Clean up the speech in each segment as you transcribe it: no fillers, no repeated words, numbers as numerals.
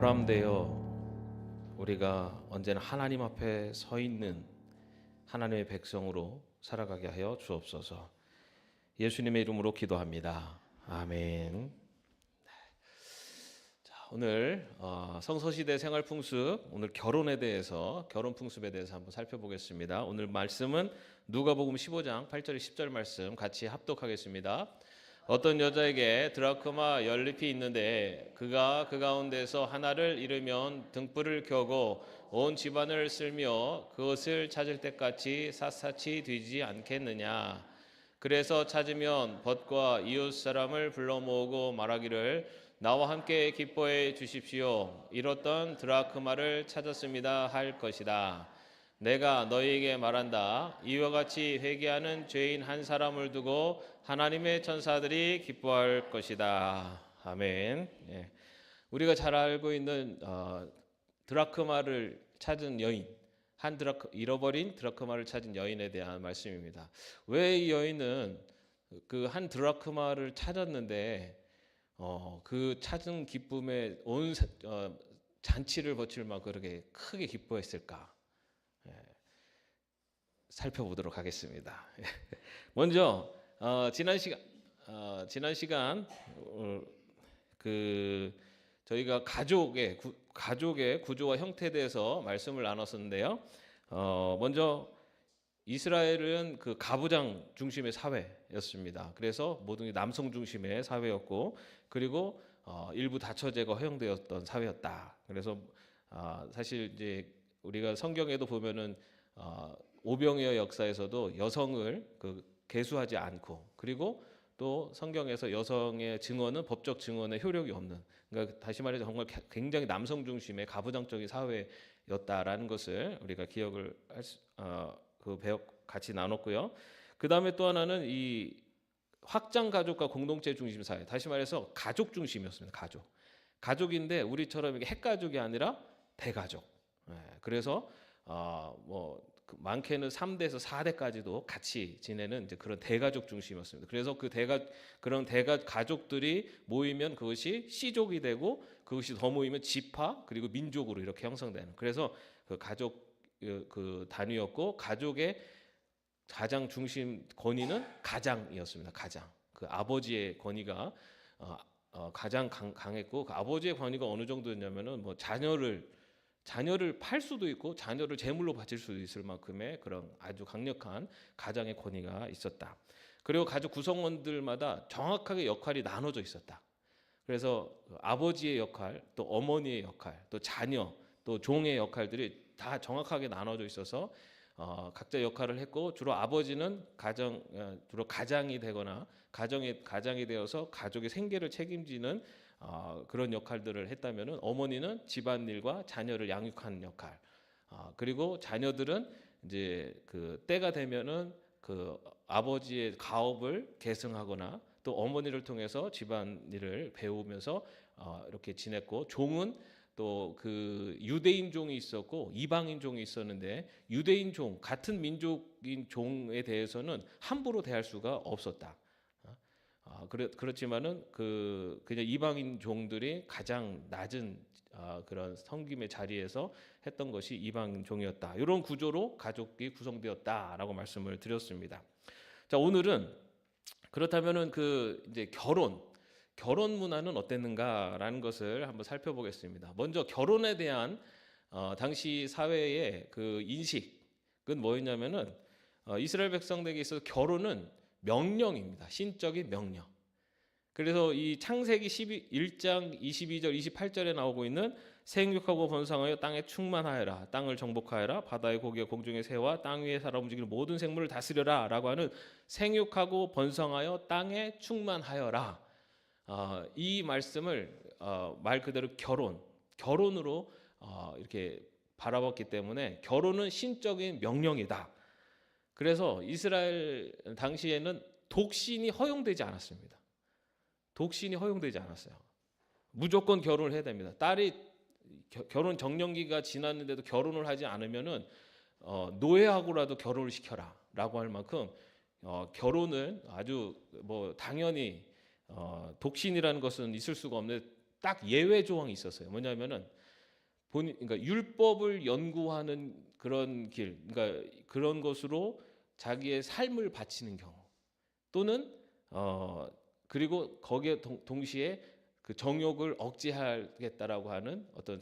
보람되어 우리가 언제나 하나님 앞에 서 있는 하나님의 백성으로 살아가게 하여 주옵소서. 예수님의 이름으로 기도합니다. 아멘. 자, 오늘 성서시대 생활풍습, 오늘 결혼 풍습에 대해서 한번 살펴보겠습니다. 오늘 말씀은 누가복음 15장 8절 10절 말씀 같이 합독하겠습니다. 어떤 여자에게 드라크마 10립이 있는데 그가 그 가운데서 하나를 잃으면 등불을 켜고 온 집안을 쓸며 그것을 찾을 때까지 샅샅이 뒤지지 않겠느냐. 그래서 찾으면 벗과 이웃 사람을 불러 모으고 말하기를 나와 함께 기뻐해 주십시오. 잃었던 드라크마를 찾았습니다 할 것이다. 내가 너희에게 말한다. 이와 같이 회개하는 죄인 한 사람을 두고 하나님의 천사들이 기뻐할 것이다. 아멘. 예. 우리가 잘 알고 있는 드라크마를 찾은 여인, 잃어버린 드라크마를 찾은 여인에 대한 말씀입니다. 왜 이 여인은 그 한 드라크마를 찾았는데 그 찾은 기쁨에 온 잔치를 거칠 만큼 그렇게 크게 기뻐했을까? 살펴보도록 하겠습니다. 먼저 지난 시간 저희가 가족의 구조와 형태에 대해서 말씀을 나눴었는데요. 먼저 이스라엘은 그 가부장 중심의 사회였습니다. 그래서 모든 게 남성 중심의 사회였고, 그리고 일부 다처제가 허용되었던 사회였다. 그래서 사실 이제 우리가 성경에도 보면은 오병이어 역사에서도 여성을 계수하지 않고, 그리고 또 성경에서 여성의 증언은 법적 증언의 효력이 없는, 그러니까 다시 말해서 정말 굉장히 남성 중심의 가부장적인 사회였다라는 것을 우리가 기억을 같이 나눴고요. 그 다음에 또 하나는 이 확장 가족과 공동체 중심 사회, 다시 말해서 가족 중심이었습니다. 가족인데 우리처럼 이게 핵가족이 아니라 대가족. 그래서 많게는 3대에서 4대까지도 같이 지내는 이제 그런 대가족 중심이었습니다. 그래서 그런 가족들이 모이면 그것이 씨족이 되고, 그것이 더 모이면 지파, 그리고 민족으로 이렇게 형성되는, 그래서 그 가족 단위였고, 가족의 가장 중심 권위는 가장이었습니다. 그 아버지의 권위가 가장 강했고, 그 아버지의 권위가 어느 정도였냐면은 자녀를 팔 수도 있고 자녀를 제물로 바칠 수도 있을 만큼의 그런 아주 강력한 가장의 권위가 있었다. 그리고 가족 구성원들마다 정확하게 역할이 나눠져 있었다. 그래서 아버지의 역할, 또 어머니의 역할, 또 자녀, 또 종의 역할들이 다 정확하게 나눠져 있어서 각자 역할을 했고, 주로 아버지는 주로 가장이 되거나 가장이 되어서 가족의 생계를 책임지는 그런 역할들을 했다면은, 어머니는 집안일과 자녀를 양육하는 역할, 그리고 자녀들은 이제 그 때가 되면은 그 아버지의 가업을 계승하거나, 또 어머니를 통해서 집안일을 배우면서 이렇게 지냈고, 종은 또 그 유대인 종이 있었고 이방인 종이 있었는데, 유대인 종, 같은 민족인 종에 대해서는 함부로 대할 수가 없었다. 그렇지만은 그냥 이방인 종들이 가장 낮은 그런 섬김의 자리에서 했던 것이 이방인 종이었다. 이런 구조로 가족이 구성되었다라고 말씀을 드렸습니다. 자, 오늘은 그렇다면은 이제 결혼 문화는 어땠는가라는 것을 한번 살펴보겠습니다. 먼저 결혼에 대한 당시 사회의 그 인식은 뭐였냐면은, 이스라엘 백성들에게 있어서 결혼은 명령입니다. 신적인 명령. 그래서 이 창세기 1장 22절 28절에 나오고 있는 생육하고 번성하여 땅에 충만하여라, 땅을 정복하여라, 바다의 고기와 공중의 새와 땅 위에 살아 움직이는 모든 생물을 다스려라 라고 하는, 생육하고 번성하여 땅에 충만하여라, 이 말씀을 말 그대로 결혼으로 이렇게 바라봤기 때문에 결혼은 신적인 명령이다. 그래서 이스라엘 당시에는 독신이 허용되지 않았습니다. 독신이 허용되지 않았어요. 무조건 결혼을 해야 됩니다. 딸이 결혼 정년기가 지났는데도 결혼을 하지 않으면은 노예하고라도 결혼을 시켜라라고 할 만큼 결혼을 아주 당연히 독신이라는 것은 있을 수가 없는 딱 예외 조항이 있었어요. 뭐냐면은 그러니까 율법을 연구하는 그런 길, 그러니까 그런 것으로 자기의 삶을 바치는 경우, 또는 그리고 거기에 동시에 그 정욕을 억제하겠다라고 하는 어떤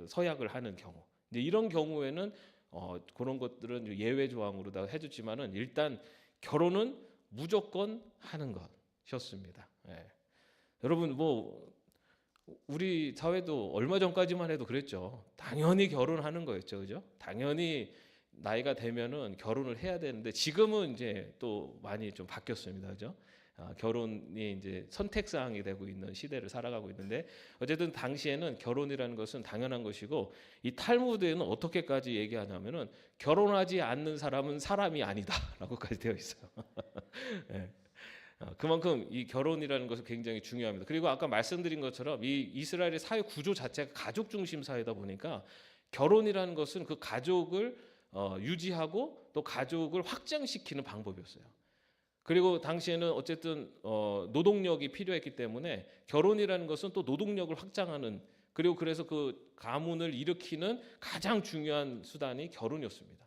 서약을 하는 경우. 근데 이런 경우에는 그런 것들은 예외 조항으로다가 해줬지만은 일단 결혼은 무조건 하는 것이었습니다. 예. 여러분 뭐 우리 사회도 얼마 전까지만 해도 그랬죠. 당연히 결혼하는 거였죠, 그죠? 당연히 나이가 되면은 결혼을 해야 되는데 지금은 이제 또 많이 좀 바뀌었습니다, 그죠? 결혼이 이제 선택 사항이 되고 있는 시대를 살아가고 있는데 어쨌든 당시에는 결혼이라는 것은 당연한 것이고 이 탈무드에는 어떻게까지 얘기하냐면은 결혼하지 않는 사람은 사람이 아니다라고까지 되어 있어요. 예. 그만큼 이 결혼이라는 것은 굉장히 중요합니다. 그리고 아까 말씀드린 것처럼 이 이스라엘의 사회 구조 자체가 가족 중심 사회다 보니까 결혼이라는 것은 그 가족을 유지하고 또 가족을 확장시키는 방법이었어요. 그리고 당시에는 어쨌든 노동력이 필요했기 때문에 결혼이라는 것은 또 노동력을 확장하는, 그리고 그래서 그 가문을 일으키는 가장 중요한 수단이 결혼이었습니다.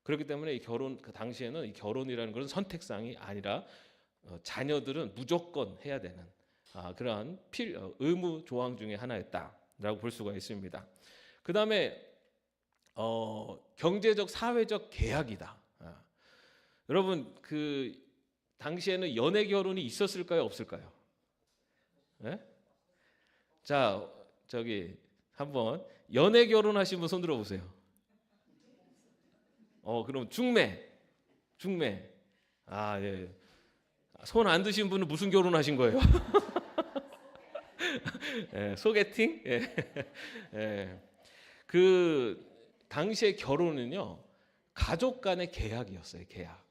그렇기 때문에 이 결혼, 그 당시에는 이 결혼이라는 것은 선택사항이 아니라 자녀들은 무조건 해야 되는 그러한 의무 조항 중에 하나였다라고 볼 수가 있습니다. 그 다음에 경제적 사회적 계약이다. 여러분 그 당시에는 연애 결혼이 있었을까요, 없을까요? 네? 자 저기 한번 연애 결혼하신 분 손 들어보세요. 그럼 중매. 예. 손 안 드신 분은 무슨 결혼하신 거예요? 예, 소개팅? 예. 예. 그 당시의 결혼은요 가족 간의 계약이었어요. 계약.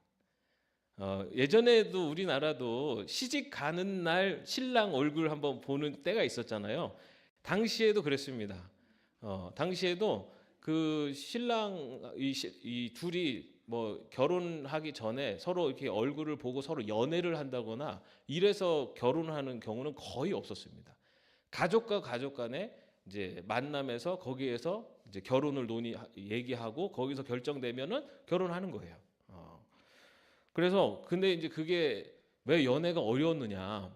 예전에도 우리나라도 시집 가는 날 신랑 얼굴 한번 보는 때가 있었잖아요. 당시에도 그랬습니다. 당시에도 그 신랑 이 둘이 뭐 결혼하기 전에 서로 이렇게 얼굴을 보고 서로 연애를 한다거나 이래서 결혼하는 경우는 거의 없었습니다. 가족과 가족 간에 이제 만남에서 거기에서 이제 결혼을 얘기하고 거기서 결정되면은 결혼하는 거예요. 그래서 근데 이제 그게 왜 연애가 어려웠느냐?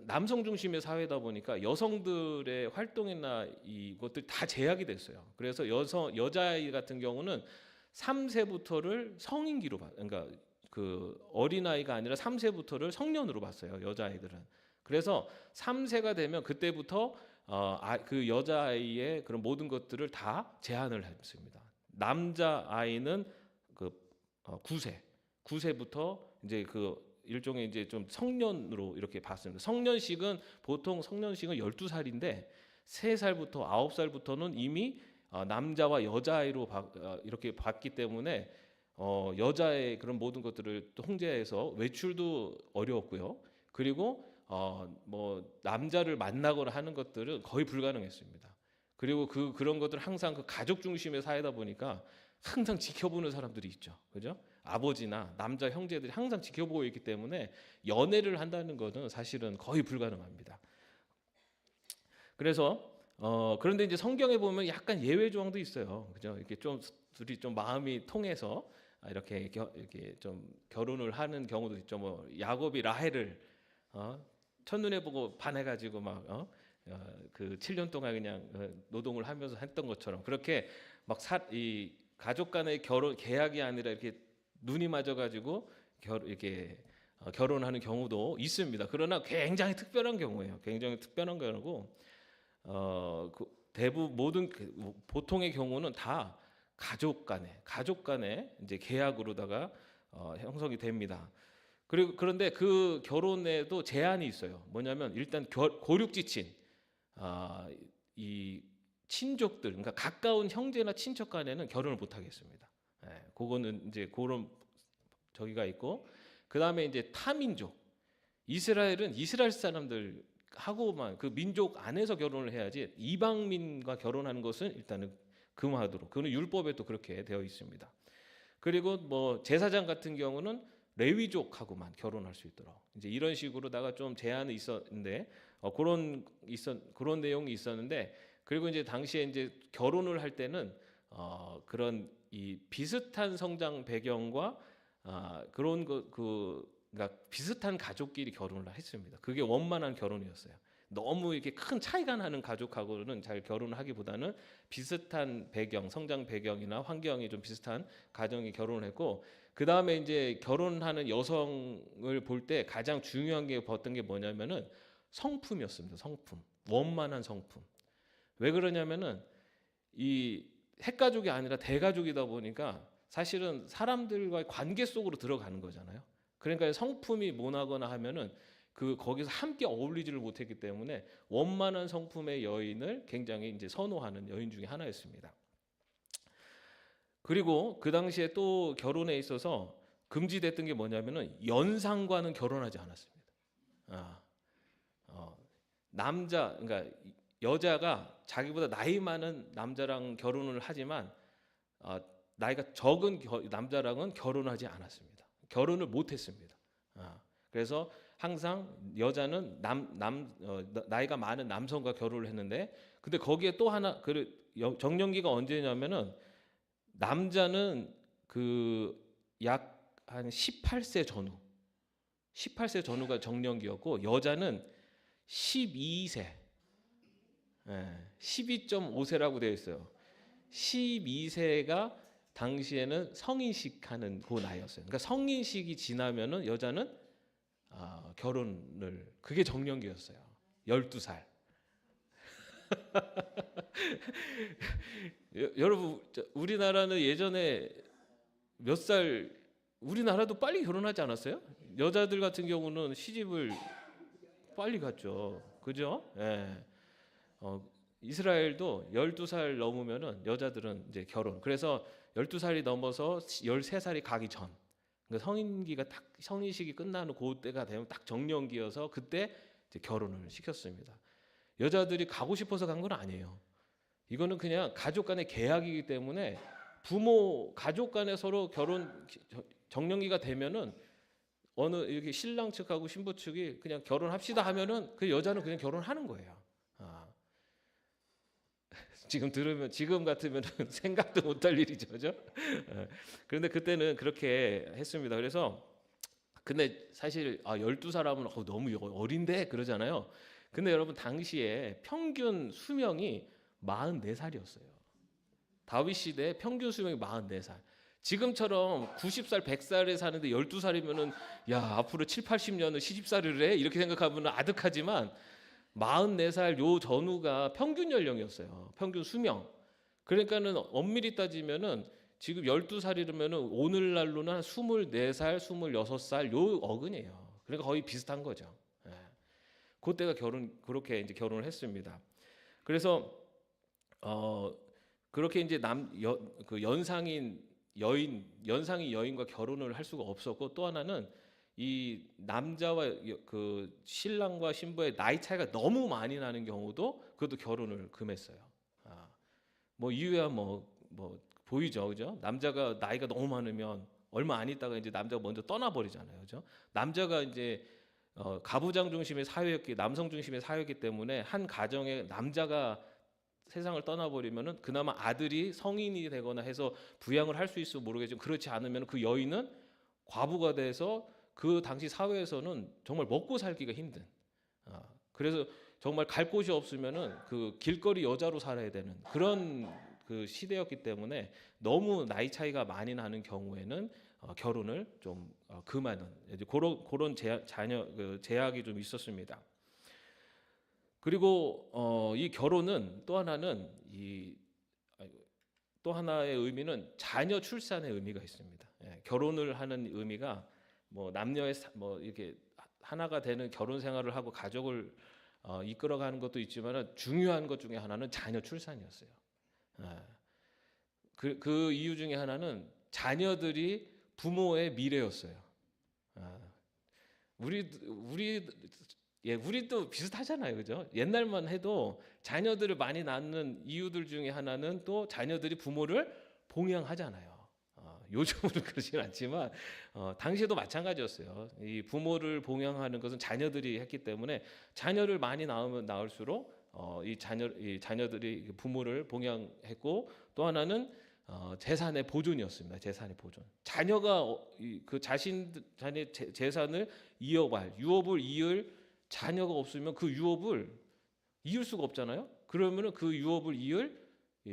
남성 중심의 사회다 보니까 여성들의 활동이나 이것들 다 제약이 됐어요. 그래서 여자아이 같은 경우는 3세부터를 성인기로 그러니까 그 어린아이가 아니라 3세부터를 성년으로 봤어요. 여자아이들은. 그래서 3세가 되면 그때부터 그 여자아이의 그런 모든 것들을 다 제한을 했습니다. 남자아이는 그 9세부터 이제 그 일종의 이제 좀 성년으로 이렇게 봤습니다. 보통 성년식은 12살인데 3살부터 9살부터는 이미 남자와 여자아이로 이렇게 봤기 때문에 여자의 그런 모든 것들을 통제해서 외출도 어려웠고요. 그리고 뭐 남자를 만나거나 하는 것들은 거의 불가능했습니다. 그리고 그런 것들 항상 그 가족 중심의 사회다 보니까 항상 지켜보는 사람들이 있죠. 그죠? 아버지나 남자 형제들이 항상 지켜보고 있기 때문에 연애를 한다는 것은 사실은 거의 불가능합니다. 그래서 그런데 이제 성경에 보면 약간 예외 조항도 있어요. 그죠? 이렇게 좀 둘이 좀 마음이 통해서 이렇게 좀 결혼을 하는 경우도 있죠. 뭐 야곱이 라헬을 첫눈에 보고 반해가지고 그 7년 동안 그냥 노동을 하면서 했던 것처럼 그렇게 막 이 가족 간의 결혼 계약이 아니라 이렇게 눈이 맞아가지고 이렇게 결혼하는 경우도 있습니다. 그러나 굉장히 특별한 경우예요. 굉장히 특별한 경우고 대부분 보통의 경우는 다 가족 간에 이제 계약으로다가 형성이 됩니다. 그런데 그 결혼에도 제한이 있어요. 뭐냐면 일단 고륙지친 이 친족들, 그러니까 가까운 형제나 친척 간에는 결혼을 못 하겠습니다. 그거는 이제 그런 저기가 있고, 그 다음에 이제 타민족, 이스라엘은 이스라엘 사람들 하고만 그 민족 안에서 결혼을 해야지 이방민과 결혼하는 것은 일단은 금하도록, 그거는 율법에 또 그렇게 되어 있습니다. 그리고 뭐 제사장 같은 경우는 레위족하고만 결혼할 수 있도록 이제 이런 식으로다가 좀 제한이 있었는데 그런 내용이 있었는데, 그리고 이제 당시에 이제 결혼을 할 때는 그런 이 비슷한 성장 배경과 그런 그러니까 비슷한 가족끼리 결혼을 했습니다. 그게 원만한 결혼이었어요. 너무 이렇게 큰 차이가 나는 가족하고는 잘 결혼을 하기보다는 비슷한 배경, 성장 배경이나 환경이 좀 비슷한 가정이 결혼을 했고, 그 다음에 이제 결혼하는 여성을 볼 때 가장 중요한 게 어떤 게 뭐냐면은 성품이었습니다. 성품, 원만한 성품. 왜 그러냐면은 이 핵가족이 아니라 대가족이다 보니까 사실은 사람들과의 관계 속으로 들어가는 거잖아요. 그러니까 성품이 모나거나 하면은 거기서 함께 어울리지를 못했기 때문에 원만한 성품의 여인을 굉장히 이제 선호하는 여인 중에 하나였습니다. 그리고 그 당시에 또 결혼에 있어서 금지됐던 게 뭐냐면은 연상과는 결혼하지 않았습니다. 그러니까 여자가 자기보다 나이 많은 남자랑 결혼을 하지만 나이가 적은 남자랑은 결혼하지 않았습니다. 결혼을 못했습니다. 그래서 항상 여자는 나이가 많은 남성과 결혼을 했는데, 근데 거기에 또 하나 정년기가 언제냐면은 남자는 약 한 18세 전후, 18세 전후가 정년기였고 여자는 12세, 12.5세라고 되어 있어요. 12세가 당시에는 성인식하는 그 나이였어요. 그러니까 성인식이 지나면은 여자는 결혼을, 그게 정년기였어요. 12살. 여러분, 우리나라는 예전에 몇 살, 우리나라도 빨리 결혼하지 않았어요? 여자들 같은 경우는 시집을 빨리 갔죠. 그죠? 예. 이스라엘도 12살 넘으면은 여자들은 이제 결혼. 그래서 12살이 넘어서 13살이 가기 전. 그러니까 성인식이 끝나는 그때가 되면 딱 정년기여서 그때 이제 결혼을 시켰습니다. 여자들이 가고 싶어서 간 건 아니에요. 이거는 그냥 가족 간의 계약이기 때문에 가족 간에 서로 정년기가 되면은 이렇게 신랑 측하고 신부 측이 그냥 결혼합시다 하면은 그 여자는 그냥 결혼하는 거예요. 지금 같으면 생각도 못할 일이죠, 그죠? 그런데 그때는 그렇게 했습니다. 그래서 근데 사실 12사람은 너무 어린데 그러잖아요. 근데 여러분 당시에 평균 수명이 44살이었어요. 다윗 시대 평균 수명이 44살. 지금처럼 90살, 100살에 사는데 12살이면은 야, 앞으로 7, 80년을 시집살이를 해? 이렇게 생각하면 아득하지만 44살 요 전후가 평균 연령이었어요. 평균 수명. 그러니까는 엄밀히 따지면은 지금 12살이면은 오늘날로는 한 24살, 26살 요 어근이에요. 그러니까 거의 비슷한 거죠. 예. 그때가 그렇게 이제 결혼을 했습니다. 그래서 그렇게 이제 연상이 여인과 결혼을 할 수가 없었고, 또 하나는 이 남자와 그 신랑과 신부의 나이 차이가 너무 많이 나는 경우도 그것도 결혼을 금했어요. 뭐 이유야 뭐 보이죠, 그죠? 남자가 나이가 너무 많으면 얼마 안 있다가 이제 남자가 먼저 떠나버리잖아요, 그죠? 남자가 이제 가부장 중심의 사회였기, 남성 중심의 사회였기 때문에 한 가정에 남자가 세상을 떠나버리면은 그나마 아들이 성인이 되거나 해서 부양을 할 수 있어 모르겠지만, 그렇지 않으면 그 여인은 과부가 돼서 그 당시 사회에서는 정말 먹고 살기가 힘든. 그래서 정말 갈 곳이 없으면은 그 길거리 여자로 살아야 되는 그런 그 시대였기 때문에 너무 나이 차이가 많이 나는 경우에는 결혼을 좀 금하는 이제 그런 제약이 좀 있었습니다. 그리고 이 결혼은 또 하나의 의미는 자녀 출산의 의미가 있습니다. 예, 결혼을 하는 의미가 뭐 남녀의 이렇게 하나가 되는 결혼 생활을 하고 가족을 이끌어가는 것도 있지만 중요한 것 중에 하나는 자녀 출산이었어요. 그 이유 중에 하나는 자녀들이 부모의 미래였어요. 우리도 비슷하잖아요, 그죠? 옛날만 해도 자녀들을 많이 낳는 이유들 중에 하나는 또 자녀들이 부모를 봉양하잖아요. 요즘은 그러지는 않지만 당시에도 마찬가지였어요. 이 부모를 봉양하는 것은 자녀들이 했기 때문에 자녀를 많이 낳으면 낳을수록 이 자녀들이 부모를 봉양했고, 또 하나는 재산의 보존이었습니다. 재산의 보존. 자녀가 그 자신의 재산을 이어갈, 유업을 이을 자녀가 없으면 그 유업을 이을 수가 없잖아요. 그러면은 그 유업을 이을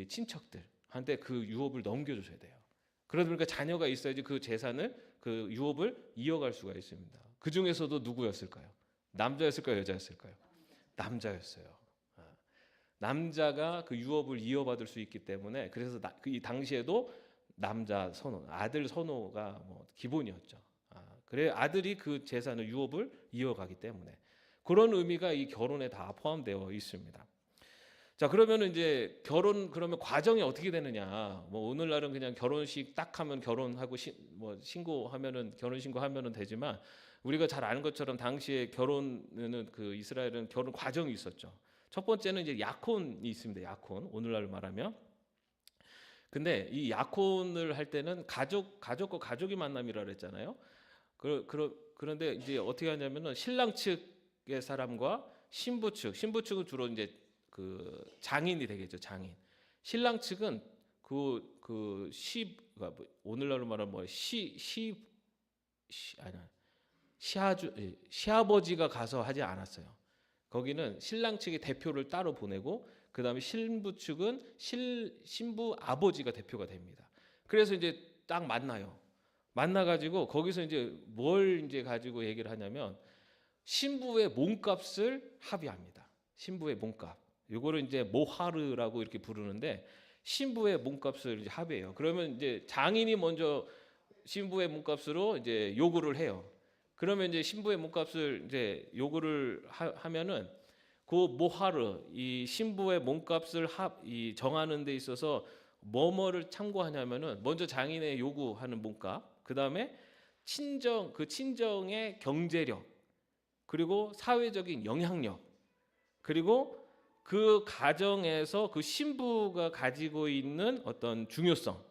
친척들한테 그 유업을 넘겨주셔야 돼요. 그러다 보니까 자녀가 있어야지 그 재산을, 그 유업을 이어갈 수가 있습니다. 그 중에서도 누구였을까요? 남자였을까요? 여자였을까요? 남자였어요. 남자가 그 유업을 이어받을 수 있기 때문에, 그래서 이 당시에도 남자 선호, 아들 선호가 뭐 기본이었죠. 그래 아들이 그 재산을, 유업을 이어가기 때문에 그런 의미가 이 결혼에 다 포함되어 있습니다. 자, 그러면 이제 그러면 과정이 어떻게 되느냐? 뭐 오늘날은 그냥 결혼식 딱 하면 결혼하고 신고하면은, 결혼 신고하면은 되지만, 우리가 잘 아는 것처럼 당시에 결혼은, 그 이스라엘은 결혼 과정이 있었죠. 첫 번째는 이제 약혼이 있습니다. 약혼, 오늘날로 말하면. 근데 이 약혼을 할 때는 가족과 가족이 만남이라 그랬잖아요. 그런데 이제 어떻게 하냐면은 신랑 측의 사람과 신부 측은 주로 이제 그 장인이 되겠죠. 장인. 신랑 측은 오늘날로 말하면 뭐 시아버지가 가서 하지 않았어요. 거기는 신랑 측의 대표를 따로 보내고, 그 다음에 신부 측은 신부 아버지가 대표가 됩니다. 그래서 이제 딱 만나가지고 거기서 이제 뭘 이제 가지고 얘기를 하냐면, 신부의 몸값을 합의합니다. 신부의 몸값. 이거를 이제 모하르라고 이렇게 부르는데, 신부의 몸값을 이제 합의해요. 그러면 이제 장인이 먼저 신부의 몸값으로 이제 요구를 해요. 그러면 이제 신부의 몸값을 이제 요구를 하면은, 그 모하르, 이 신부의 몸값을 정하는 데 있어서 뭐를 참고하냐면은, 먼저 장인의 요구하는 몸값, 그 다음에 친정의 경제력, 그리고 사회적인 영향력, 그리고 그 가정에서 그 신부가 가지고 있는 어떤 중요성,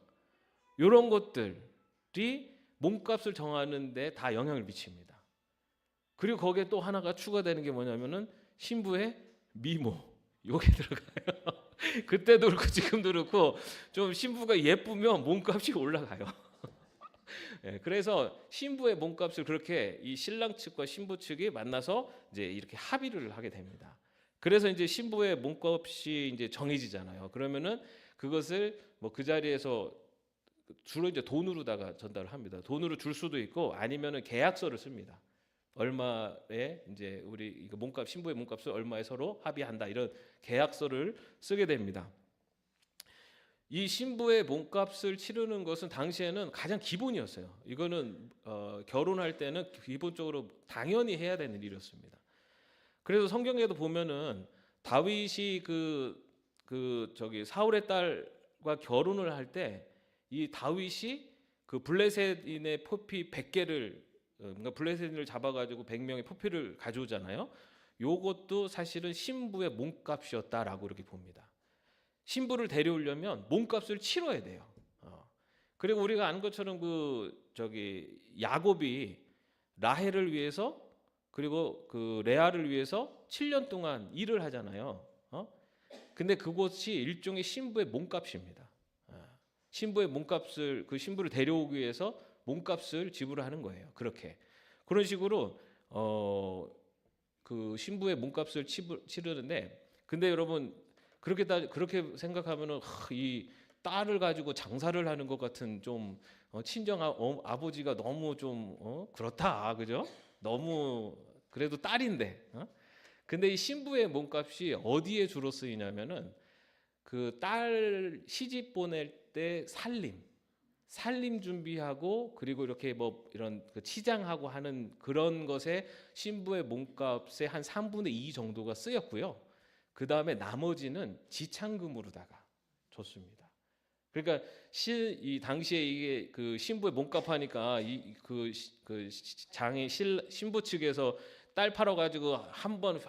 이런 것들이 몸값을 정하는 데 다 영향을 미칩니다. 그리고 거기에 또 하나가 추가되는 게 뭐냐면은, 신부의 미모, 요게 들어가요. 그때도 그렇고 지금도 그렇고, 좀 신부가 예쁘면 몸값이 올라가요. 그래서 신부의 몸값을 그렇게 이 신랑 측과 신부 측이 만나서 이제 이렇게 합의를 하게 됩니다. 그래서 이제 신부의 몸값이 이제 정해지잖아요. 그러면은 그것을 뭐 그 자리에서 주로 이제 돈으로다가 전달을 합니다. 돈으로 줄 수도 있고, 아니면은 계약서를 씁니다. 얼마에 이제 우리 이거 신부의 몸값을 얼마에 서로 합의한다, 이런 계약서를 쓰게 됩니다. 이 신부의 몸값을 치르는 것은 당시에는 가장 기본이었어요. 이거는 결혼할 때는 기본적으로 당연히 해야 되는 일이었습니다. 그래서 성경에도 보면은 다윗이 사울의 딸과 결혼을 할 때, 이 다윗이 그 블레셋인의 포피 100개를, 그러니까 블레셋인을 잡아가지고 100명의 포피를 가져오잖아요. 요것도 사실은 신부의 몸값이었다라고 이렇게 봅니다. 신부를 데려오려면 몸값을 치러야 돼요. 그리고 우리가 아는 것처럼 야곱이 라헬을 위해서, 그리고 그 레아를 위해서 7년 동안 일을 하잖아요. 근데 그것이 일종의 신부의 몸값입니다. 신부의 몸값을, 그 신부를 데려오기 위해서 몸값을 지불하는 거예요. 그런 식으로 그 신부의 몸값을 치르는데, 근데 여러분 그렇게 생각하면은 이 딸을 가지고 장사를 하는 것 같은, 좀 친정 아버지가 너무 좀 그렇다, 그죠? 너무, 그래도 딸인데. 근데 이 신부의 몸값이 어디에 주로 쓰이냐면은, 그 딸 시집 보낼 때 살림 준비하고, 그리고 이렇게 뭐 이런 치장하고 하는 그런 것에 신부의 몸값의 한 3분의 2 정도가 쓰였고요. 그 다음에 나머지는 지참금으로다가 줬습니다. 그러니까 이 당시에 이게 그 신부의 몸값 하니까 신부 측에서 딸 팔아가지고 한번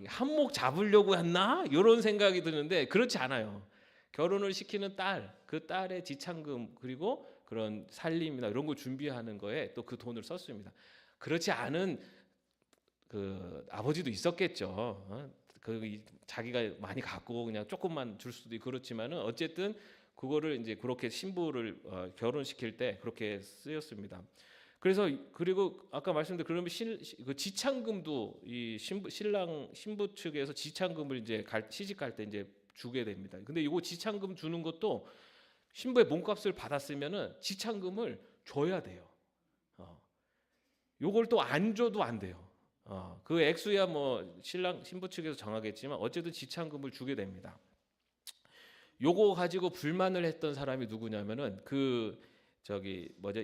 한몫 잡으려고 했나, 이런 생각이 드는데, 그렇지 않아요. 결혼을 시키는 딸, 그 딸의 지참금 그리고 그런 살림이나 이런 거 준비하는 거에 또 그 돈을 썼습니다. 그렇지 않은 그 아버지도 있었겠죠. 자기가 많이 갖고 그냥 조금만 줄 수도 있고 그렇지만은 어쨌든 그거를 이제 그렇게 신부를 결혼시킬 때 그렇게 쓰였습니다. 그래서 그리고 아까 말씀드린 그러면 그 지참금도 이 신부 측에서 지참금을 이제 시집 갈 때 이제 주게 됩니다. 근데 이거 지참금 주는 것도 신부의 몸값을 받았으면은 지참금을 줘야 돼요. 요걸 또 안 줘도 안 돼요. 그 액수야 뭐 신부 측에서 정하겠지만 어쨌든 지참금을 주게 됩니다. 요거 가지고 불만을 했던 사람이 누구냐면은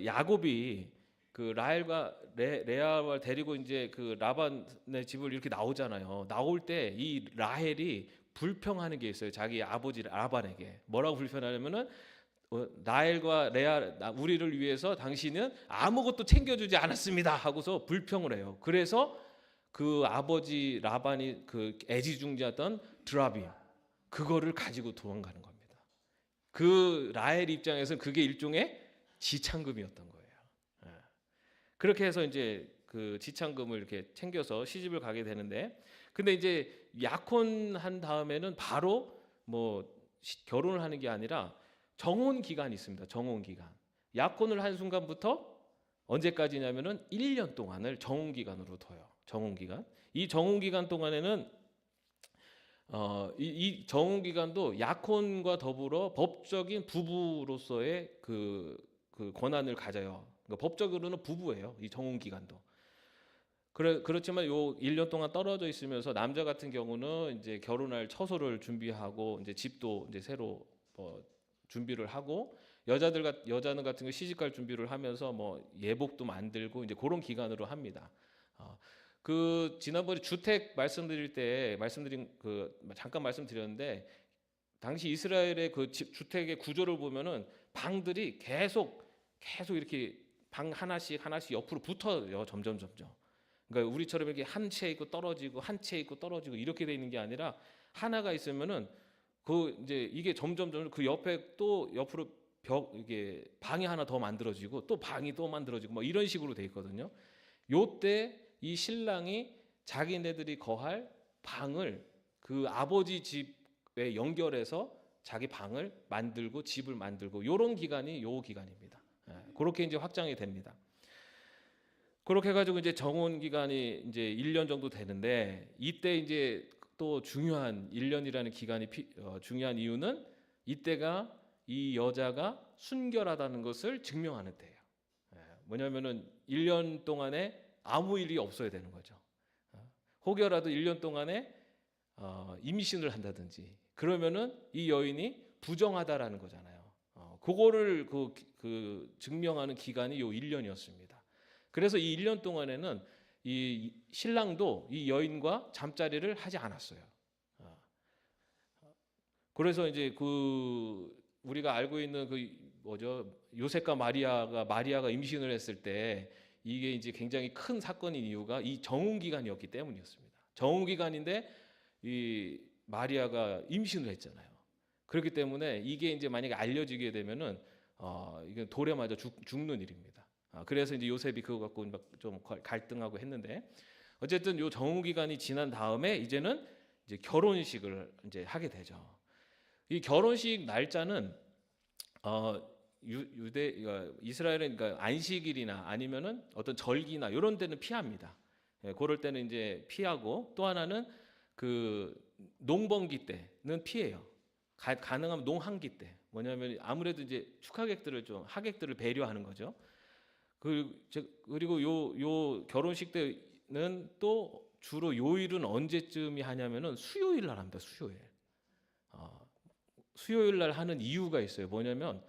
야곱이 그 라헬과 레아를 데리고 이제 그 라반의 집을 이렇게 나오잖아요. 나올 때 이 라헬이 불평하는 게 있어요. 자기 아버지 라반에게 뭐라고 불평하냐면은 라헬과 레아 우리를 위해서 당신은 아무것도 챙겨주지 않았습니다 하고서 불평을 해요. 그래서 그 아버지 라반이 그 애지중지하던 드라빔 그거를 가지고 도망가는 겁니다. 그 라헬 입장에서는 그게 일종의 지참금이었던 거예요. 그렇게 해서 이제 그 지참금을 이렇게 챙겨서 시집을 가게 되는데, 근데 이제 약혼한 다음에는 바로 뭐 결혼을 하는 게 아니라 정혼 기간이 있습니다. 정혼 기간. 약혼을 한 순간부터 언제까지냐면은 1년 동안을 정혼 기간으로 둬요. 정혼 기간. 이 정혼 기간 동안에는 이 정혼 기간도 약혼과 더불어 법적인 부부로서의 그 권한을 가져요. 그러니까 법적으로는 부부예요. 이 정혼 기간도. 그렇지만 요 1년 동안 떨어져 있으면서 남자 같은 경우는 이제 결혼할 처소를 준비하고 이제 집도 이제 새로 준비를 하고 여자는 같은 거 시집갈 준비를 하면서 뭐 예복도 만들고 이제 그런 기간으로 합니다. 그 지난번에 주택 말씀드린 잠깐 말씀드렸는데 당시 이스라엘의 그 주택의 구조를 보면은 방들이 계속 이렇게 방 하나씩 옆으로 붙어요. 점점. 그러니까 우리처럼 이렇게 한 채 있고 떨어지고 한 채 있고 떨어지고 이렇게 돼 있는 게 아니라 하나가 있으면은 그 이제 이게 점점 그 옆에 또 옆으로 이게 방이 하나 더 만들어지고 또 방이 또 만들어지고 뭐 이런 식으로 돼 있거든요. 요때 이 신랑이 자기네들이 거할 방을 그 아버지 집에 연결해서 자기 방을 만들고 집을 만들고 요런 기간이 요 기간입니다. 그렇게 이제 확장이 됩니다. 그렇게 해가지고 이제 정혼 기간이 이제 1년 정도 되는데 이때 이제 또 중요한 1년이라는 기간이 중요한 이유는 이때가 이 여자가 순결하다는 것을 증명하는 때예요. 뭐냐면은 1년 동안에 아무 일이 없어야 되는 거죠. 혹여라도 1년 동안에 임신을 한다든지 그러면은 이 여인이 부정하다라는 거잖아요. 그거를 그 증명하는 기간이 요 1년이었습니다. 그래서 이 1년 동안에는 이 신랑도 이 여인과 잠자리를 하지 않았어요. 그래서 이제 그 우리가 알고 있는 요셉과 마리아가 임신을 했을 때 이게 이제 굉장히 큰 사건인 이유가 이 정혼 기간이었기 때문이었습니다. 정혼 기간인데 이 마리아가 임신을 했잖아요. 그렇기 때문에 이게 이제 만약에 알려지게 되면은 이게 돌에 맞아 죽는 일입니다. 그래서 이제 요셉이 그거 갖고 좀 갈등하고 했는데 어쨌든 요 정후 기간이 지난 다음에 이제는 이제 결혼식을 이제 하게 되죠. 이 결혼식 날짜는 이스라엘은 그러니까 안식일이나 아니면은 어떤 절기나 이런 데는 피합니다. 그럴 때는 이제 피하고 또 하나는 그 농번기 때는 피해요. 가능하면 농한기 때. 뭐냐면 아무래도 이제 하객들을 배려하는 거죠. 그리고 요 결혼식 때는 또 주로 요일은 언제쯤이 하냐면은 수요일 날 합니다. 수요일 날 하는 이유가 있어요. 뭐냐면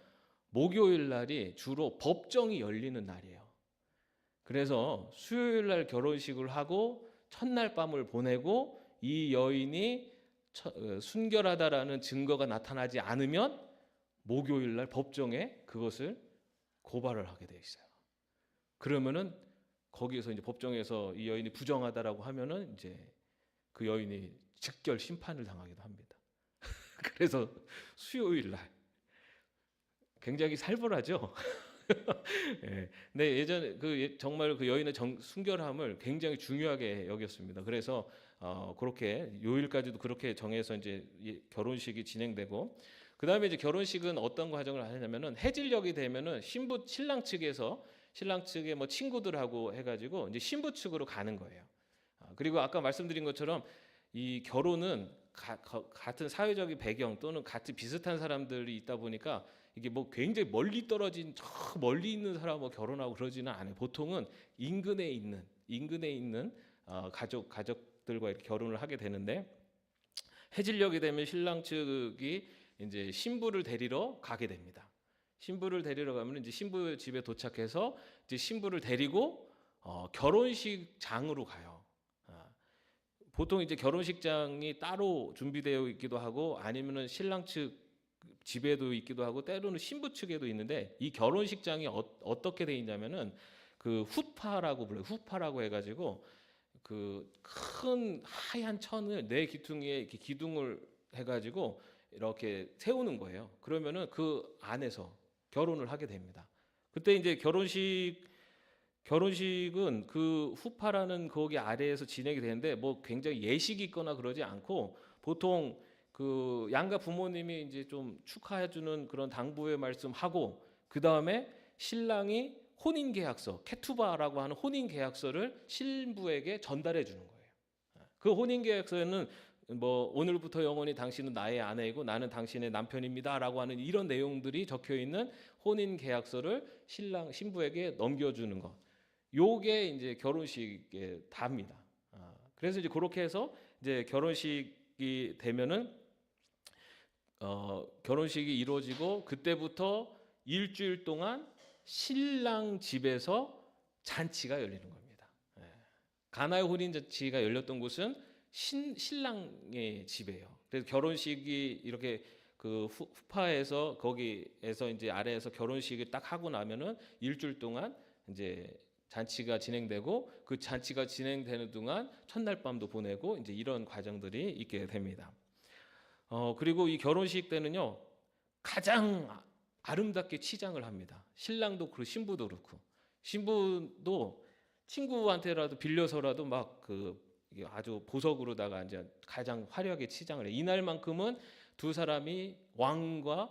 목요일 날이 주로 법정이 열리는 날이에요. 그래서 수요일 날 결혼식을 하고 첫날 밤을 보내고 이 여인이 순결하다라는 증거가 나타나지 않으면 목요일 날 법정에 그것을 고발을 하게 돼 있어요. 그러면은 거기에서 이제 법정에서 이 여인이 부정하다라고 하면은 이제 그 여인이 즉결 심판을 당하기도 합니다. 그래서 수요일 날 굉장히 살벌하죠. 예. 근데 예전에 정말 그 여인의 순결함을 굉장히 중요하게 여겼습니다. 그래서 그렇게 요일까지도 그렇게 정해서 이제 결혼식이 진행되고, 그 다음에 이제 결혼식은 어떤 과정을 하냐면은 해질녘이 되면은 신랑 측의 뭐 친구들하고 해가지고 이제 신부 측으로 가는 거예요. 그리고 아까 말씀드린 것처럼 이 결혼은 같은 사회적인 배경 또는 같은 비슷한 사람들이 있다 보니까 이게 뭐 굉장히 멀리 떨어진 저 멀리 있는 사람하고 결혼하고 그러지는 않아요. 보통은 인근에 있는 가족들과 이렇게 결혼을 하게 되는데, 해질녘이 되면 신랑 측이 이제 신부를 데리러 가게 됩니다. 신부를 데리러 가면 이제 신부 집에 도착해서 이제 신부를 데리고 결혼식장으로 가요. 보통 이제 결혼식장이 따로 준비되어 있기도 하고 아니면은 신랑 측 집에도 있기도 하고 때로는 신부 측에도 있는데, 이 결혼식장이 어떻게 돼 있냐면은 그 후파라고 불러요. 후파라고 해가지고 그 큰 하얀 천을 네 기둥에 이렇게 기둥을 해가지고 이렇게 세우는 거예요. 그러면은 그 안에서 결혼을 하게 됩니다. 그때 이제 결혼식은 그 후파라는 거기 아래에서 진행이 되는데 뭐 굉장히 예식이 있거나 그러지 않고, 보통 그 양가 부모님이 이제 좀 축하해주는 그런 당부의 말씀하고, 그 다음에 신랑이 혼인계약서, 케투바라고 하는 혼인계약서를 신부에게 전달해 주는 거예요. 그 혼인계약서에는 뭐 오늘부터 영원히 당신은 나의 아내이고 나는 당신의 남편입니다라고 하는 이런 내용들이 적혀 있는 혼인계약서를 신부에게 넘겨주는 것. 요게 이제 결혼식에 답니다. 그래서 이제 그렇게 해서 이제 결혼식이 되면은 결혼식이 이루어지고, 그때부터 일주일 동안 신랑 집에서 잔치가 열리는 겁니다. 가나의 혼인 잔치가 열렸던 곳은 신랑의 집이에요. 그래서 결혼식이 이렇게 그 후파에서 거기에서 이제 아래에서 결혼식을 딱 하고 나면은 일주일 동안 이제 잔치가 진행되고, 그 잔치가 진행되는 동안 첫날 밤도 보내고 이제 이런 과정들이 있게 됩니다. 그리고 이 결혼식 때는요 가장 아름답게 치장을 합니다. 신랑도 그렇고 신부도 그렇고, 신부도 친구한테라도 빌려서라도 막 이게 아주 보석으로다가 이제 가장 화려하게 치장을 해요. 이날만큼은 두 사람이 왕과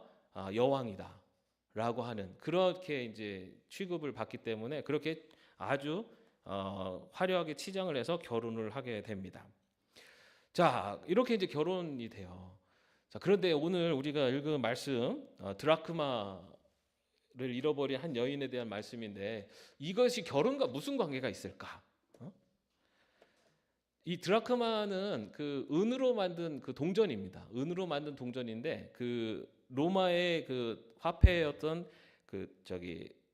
여왕이다라고 하는 그렇게 이제 취급을 받기 때문에 그렇게 아주 화려하게 치장을 해서 결혼을 하게 됩니다. 자, 이렇게 이제 결혼이 돼요. 자, 그런데 오늘 우리가 읽은 말씀, 드라크마를 잃어버린 한 여인에 대한 말씀인데, 이것이 결혼과 무슨 관계가 있을까? 이 드라크마는 그 은으로 만든 그 동전입니다. 은으로 만든 동전인데 그 로마의 그 화폐였던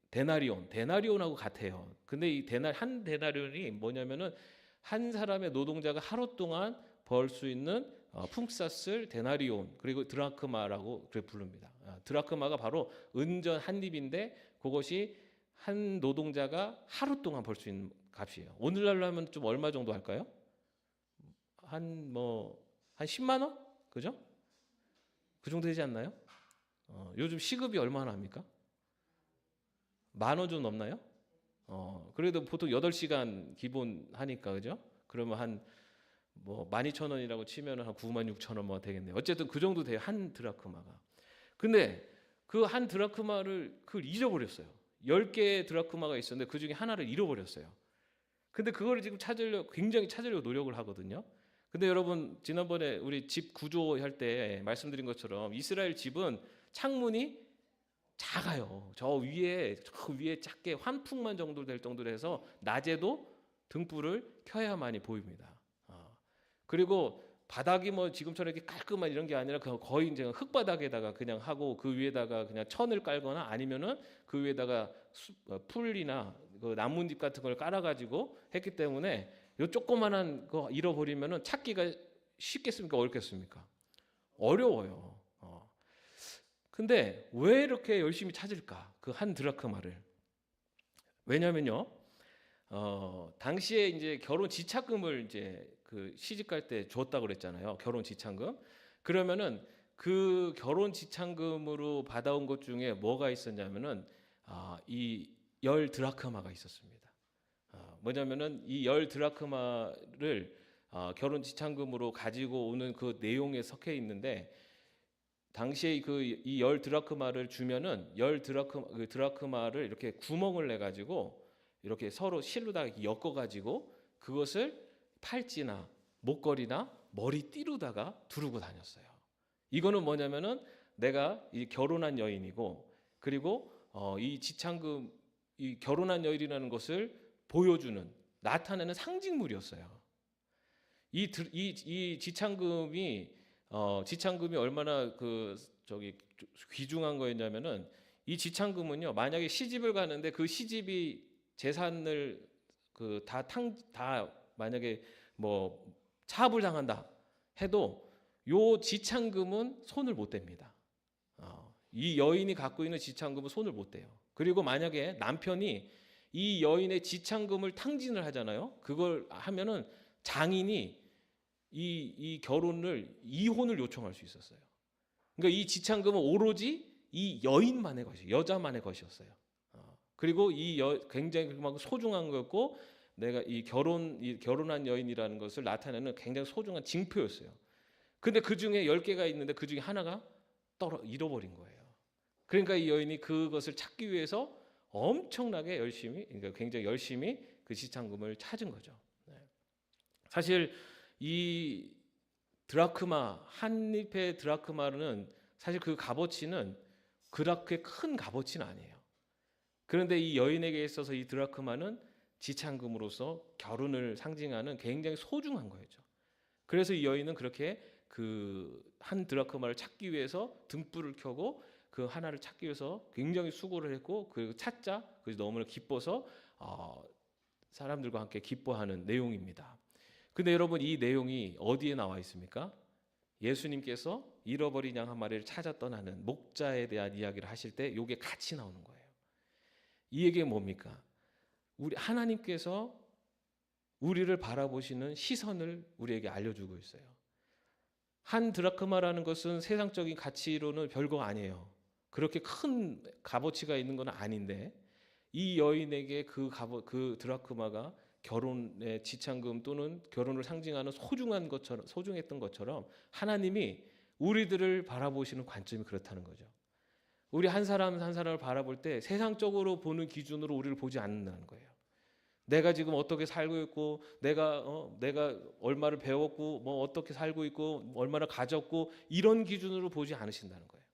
데나리온하고 같아요. 근데 이 한 데나리온이 뭐냐면은 한 사람의 노동자가 하루 동안 벌 수 있는 품삯을 데나리온, 그리고 드라크마라고 그렇게 부릅니다. 드라크마가 바로 은전 한 입인데 그것이 한 노동자가 하루 동안 벌 수 있는 값이에요. 오늘날로 하면 좀 얼마 정도 할까요? 한 10만 원? 그죠? 그 정도 되지 않나요? 요즘 시급이 얼마나 합니까? 10,000원 좀 넘나요? 그래도 보통 8시간 기본 하니까, 그죠? 그러면 한 12,000원이라고 치면 한 96,000원 뭐 되겠네요. 어쨌든 그 정도 돼요, 한 드라크마가. 근데 그 한 드라크마를 그걸 잊어버렸어요. 10개의 드라크마가 있었는데 그 중에 하나를 잃어버렸어요. 근데 그거를 지금 굉장히 찾으려고 노력을 하거든요. 근데 여러분, 지난번에 우리 집 구조할 때 말씀드린 것처럼 이스라엘 집은 창문이 작아요. 저 위에 작게 환풍만 정도 될 정도로 해서 낮에도 등불을 켜야만이 보입니다. 그리고 바닥이 뭐 지금처럼 이렇게 깔끔한 이런 게 아니라 거의 이제 흙바닥에다가 그냥 하고, 그 위에다가 그냥 천을 깔거나 아니면은 그 위에다가 풀이나 그 나뭇잎 같은 걸 깔아가지고 했기 때문에 요 조그만한 거 잃어버리면은 찾기가 쉽겠습니까? 어렵겠습니까? 어려워요. 근데 왜 이렇게 열심히 찾을까? 그 한 드라크마를. 왜냐면요, 당시에 이제 결혼 지참금을 이제 그 시집 갈 때 줬다고 그랬잖아요. 결혼 지참금. 그러면은 그 결혼 지참금으로 받아온 것 중에 뭐가 있었냐면은 이 10드라크마가 있었습니다. 뭐냐면은 이 10드라크마를 결혼 지참금으로 가지고 오는 그 내용에 섞여 있는데, 당시에 이 10드라크마를 주면은 그 드라크마를 이렇게 구멍을 내 가지고 이렇게 서로 실로다가 엮어 가지고 그것을 팔찌나 목걸이나 머리띠로다가 두르고 다녔어요. 이거는 뭐냐면은 내가 이 결혼한 여인이고, 그리고 이 지참금, 이 결혼한 여인이라는 것을 보여주는, 나타내는 상징물이었어요. 이 지참금이 얼마나 귀중한 거였냐면은, 이 지참금은요, 만약에 시집을 가는데 그 시집이 재산을 다 만약에 뭐 차압을 당한다 해도 요 지참금은 손을 못 댑니다. 이 여인이 갖고 있는 지참금은 손을 못 대요. 그리고 만약에 남편이 이 여인의 지참금을 탕진을 하잖아요. 그걸 하면은 장인이 이 결혼을 이혼을 요청할 수 있었어요. 그러니까 이 지참금은 오로지 이 여인만의 것이, 여자만의 것이었어요. 그리고 굉장히 소중한 거였고, 내가 이 결혼한 여인이라는 것을 나타내는 굉장히 소중한 징표였어요. 근데 그 중에 10개가 있는데 그 중에 하나가 잃어버린 거예요. 그러니까 이 여인이 그것을 찾기 위해서 엄청나게 열심히, 그러니까 굉장히 열심히 그 지참금을 찾은 거죠. 사실 이 드라크마, 한 잎의 드라크마는 사실 그 값어치는 그렇게 큰 값어치는 아니에요. 그런데 이 여인에게 있어서 이 드라크마는 지참금으로서 결혼을 상징하는 굉장히 소중한 거였죠. 그래서 이 여인은 그렇게 그 한 드라크마를 찾기 위해서 등불을 켜고 그 하나를 찾기 위해서 굉장히 수고를 했고, 그리고 그래서 너무나 기뻐서 사람들과 함께 기뻐하는 내용입니다. 근데 여러분, 이 내용이 어디에 나와 있습니까? 예수님께서 잃어버린 양 한 마리를 찾아 떠나는 목자에 대한 이야기를 하실 때 이게 같이 나오는 거예요. 이 얘기가 뭡니까? 우리 하나님께서 우리를 바라보시는 시선을 우리에게 알려주고 있어요. 한 드라크마라는 것은 세상적인 가치로는 별거 아니에요. 그렇게 큰 값어치가 있는 건 아닌데, 이 여인에게 그 드라크마가 결혼의 지참금 또는 결혼을 상징하는 소중했던 것처럼 하나님이 우리들을 바라보시는 관점이 그렇다는 거죠. 우리 한 사람 한 사람을 바라볼 때 세상적으로 보는 기준으로 우리를 보지 않는다는 거예요. 내가 지금 어떻게 살고 있고, 내가 얼마를 배웠고, 뭐 어떻게 살고 있고, 얼마나 가졌고, 이런 기준으로 보지 않으신다는 거예요.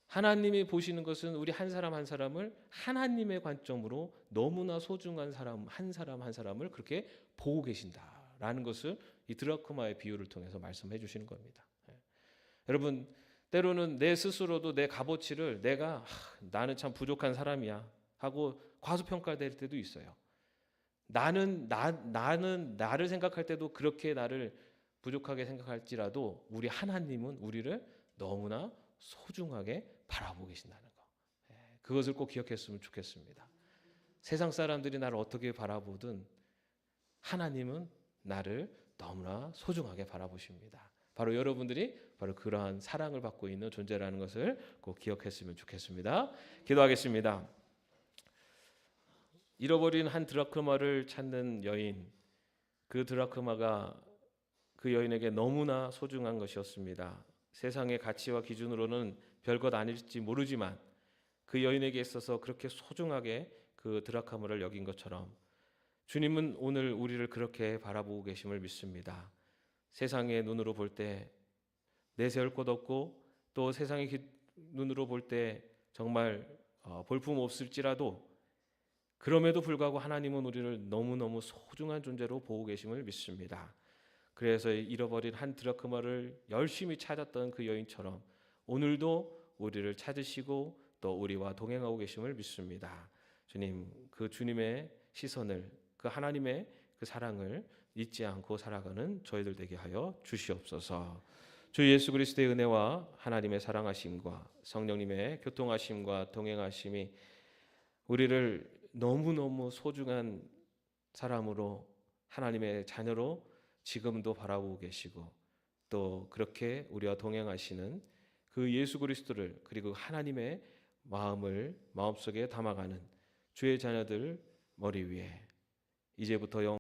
하나님이 보시는 것은 우리 한 사람 한 사람을 하나님의 관점으로 너무나 소중한 사람 한 사람을 그렇게 보고 계신다라는 것을 이 드라크마의 비유를 통해서 말씀해 주시는 겁니다. 여러분, 때로는 내 스스로도 내 값어치를 나는 참 부족한 사람이야 하고 과소평가될 때도 있어요. 나는 나를 생각할 때도 그렇게 나를 부족하게 생각할지라도 우리 하나님은 우리를 너무나 소중하게 바라보고 계신다는 거. 그것을 꼭 기억했으면 좋겠습니다. 세상 사람들이 나를 어떻게 바라보든 하나님은 나를 너무나 소중하게 바라보십니다. 바로 여러분들이 바로 그러한 사랑을 받고 있는 존재라는 것을 꼭 기억했으면 좋겠습니다. 기도하겠습니다. 잃어버린 한 드라크마를 찾는 여인, 그 드라크마가 그 여인에게 너무나 소중한 것이었습니다. 세상의 가치와 기준으로는 별것 아닐지 모르지만 그 여인에게 있어서 그렇게 소중하게 그 드라크마를 여긴 것처럼 주님은 오늘 우리를 그렇게 바라보고 계심을 믿습니다. 세상의 눈으로 볼 때 내세울 것 없고, 또 세상의 눈으로 볼 때 정말 볼품 없을지라도 그럼에도 불구하고 하나님은 우리를 너무너무 소중한 존재로 보고 계심을 믿습니다. 그래서 잃어버린 한 드라크마를 열심히 찾았던 그 여인처럼 오늘도 우리를 찾으시고 또 우리와 동행하고 계심을 믿습니다. 주님, 그 주님의 시선을, 그 하나님의 그 사랑을 잊지 않고 살아가는 저희들 되게 하여 주시옵소서. 주 예수 그리스도의 은혜와 하나님의 사랑하심과 성령님의 교통하심과 동행하심이 우리를 너무너무 소중한 사람으로, 하나님의 자녀로 지금도 바라보고 계시고, 또 그렇게 우리와 동행하시는 그 예수 그리스도를 그리고 하나님의 마음을 마음속에 담아가는 주의 자녀들 머리 위에 이제부터